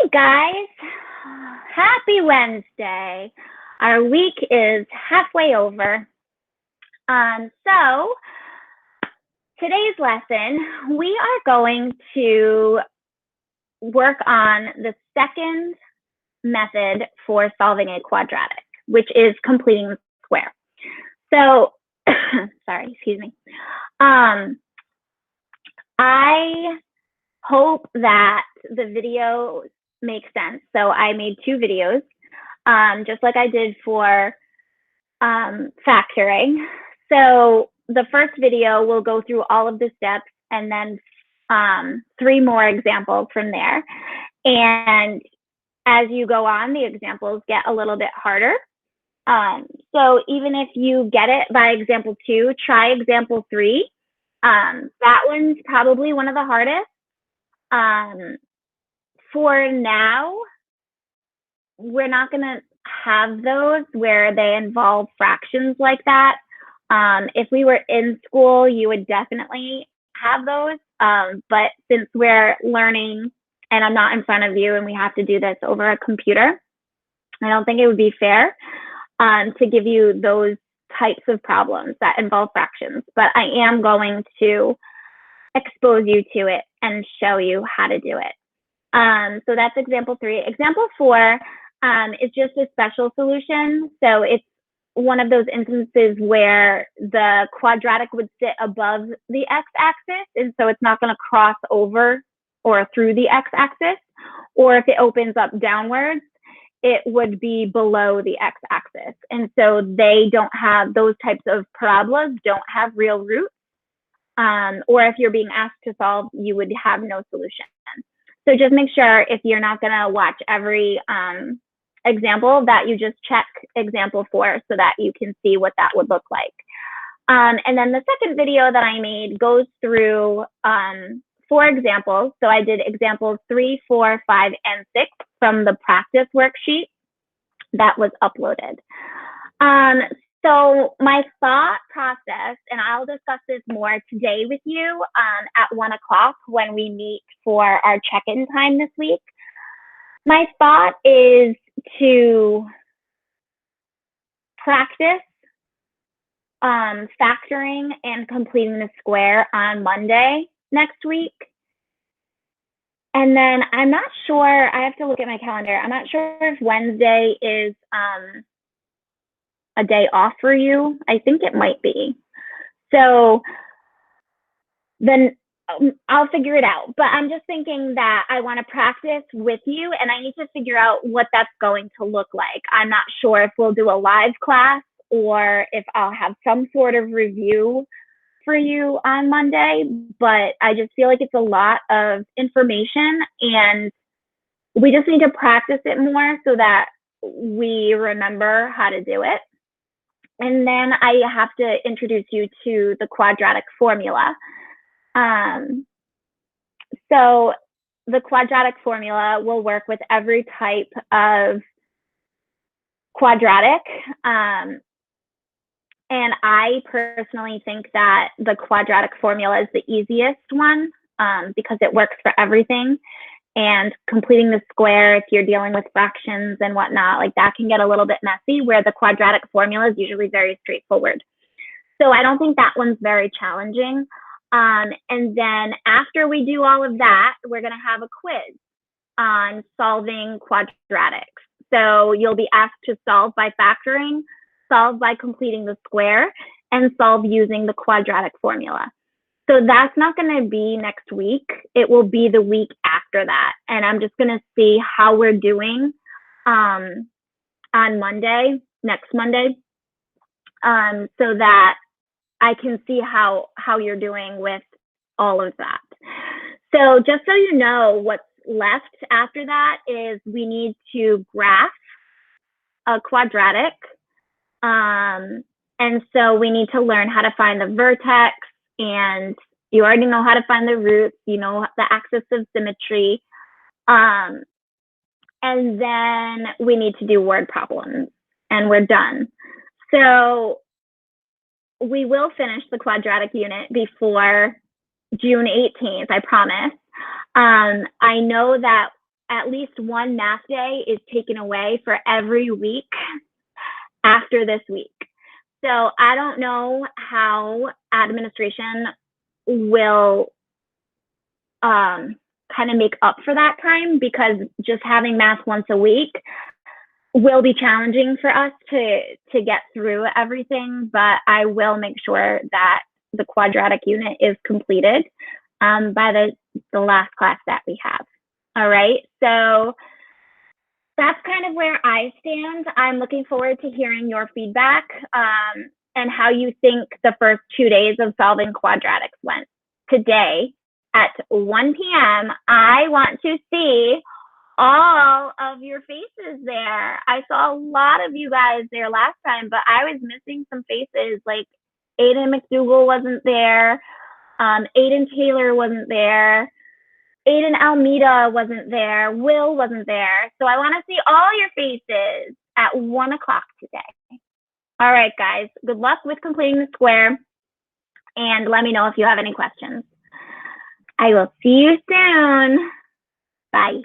Hey guys, happy Wednesday. Our week is halfway over. So today's lesson, we are going to work on the second method for solving a quadratic, which is completing the square. So, sorry, excuse me. I hope that the video makes sense. So I made two videos, just like I did for factoring. So the first video will go through all of the steps and then three more examples from there. And as you go on, the examples get a little bit harder. So even if you get it by example 2, try example 3. That one's probably one of the hardest. For now, we're not going to have those where they involve fractions like that. If we were in school, you would definitely have those. But since we're learning and I'm not in front of you and we have to do this over a computer, I don't think it would be fair to give you those types of problems that involve fractions. But I am going to expose you to it and show you how to do it. So that's example 3. Example 4 is just a special solution. So it's one of those instances where the quadratic would sit above the x-axis, and so it's not going to cross over or through the x-axis. Or if it opens up downwards, it would be below the x-axis. And so they don't have, those types of parabolas don't have real roots. Or if you're being asked to solve, you would have no solution. So just make sure if you're not going to watch every example that you just check example 4 so that you can see what that would look like. And then the second video that I made goes through 4 examples. So I did examples 3, 4, 5, and 6 from the practice worksheet that was uploaded. So my thought process, and I'll discuss this more today with you at 1 o'clock when we meet for our check-in time this week. My thought is to practice factoring and completing the square on Monday next week. And then I'm not sure, I have to look at my calendar. I'm not sure if Wednesday is a day off for you. I think it might be. So then I'll figure it out. But I'm just thinking that I want to practice with you and I need to figure out what that's going to look like. I'm not sure if we'll do a live class or if I'll have some sort of review for you on Monday, but I just feel like it's a lot of information and we just need to practice it more so that we remember how to do it. And then I have to introduce you to the quadratic formula. So the quadratic formula will work with every type of quadratic. And I personally think that the quadratic formula is the easiest one because it works for everything. And completing the square, if you're dealing with fractions and whatnot, like that can get a little bit messy, where the quadratic formula is usually very straightforward. So I don't think that one's very challenging. And then after we do all of that, we're going to have a quiz on solving quadratics. So you'll be asked to solve by factoring, solve by completing the square, and solve using the quadratic formula. So that's not going to be next week. It will be the week after that. And I'm just going to see how we're doing on Monday, next Monday, so that I can see how you're doing with all of that. So just so you know, what's left after that is we need to graph a quadratic. And so we need to learn how to find the vertex, and you already know how to find the roots, you know the axis of symmetry. And then we need to do word problems, and we're done. So we will finish the quadratic unit before June 18th, I promise. I know that at least one math day is taken away for every week after this week. So I don't know how administration will kind of make up for that time, because just having math once a week will be challenging for us to get through everything, but I will make sure that the quadratic unit is completed by the last class that we have. All right, so that's kind of where I stand. I'm looking forward to hearing your feedback and how you think the first 2 days of solving quadratics went. Today at 1 p.m., I want to see all of your faces there. I saw a lot of you guys there last time, but I was missing some faces. Like Aiden McDougall wasn't there. Aiden Taylor wasn't there. Aiden Almeida wasn't there. Will wasn't there. So I want to see all your faces at 1 o'clock today. All right, guys. Good luck with completing the square. And let me know if you have any questions. I will see you soon. Bye.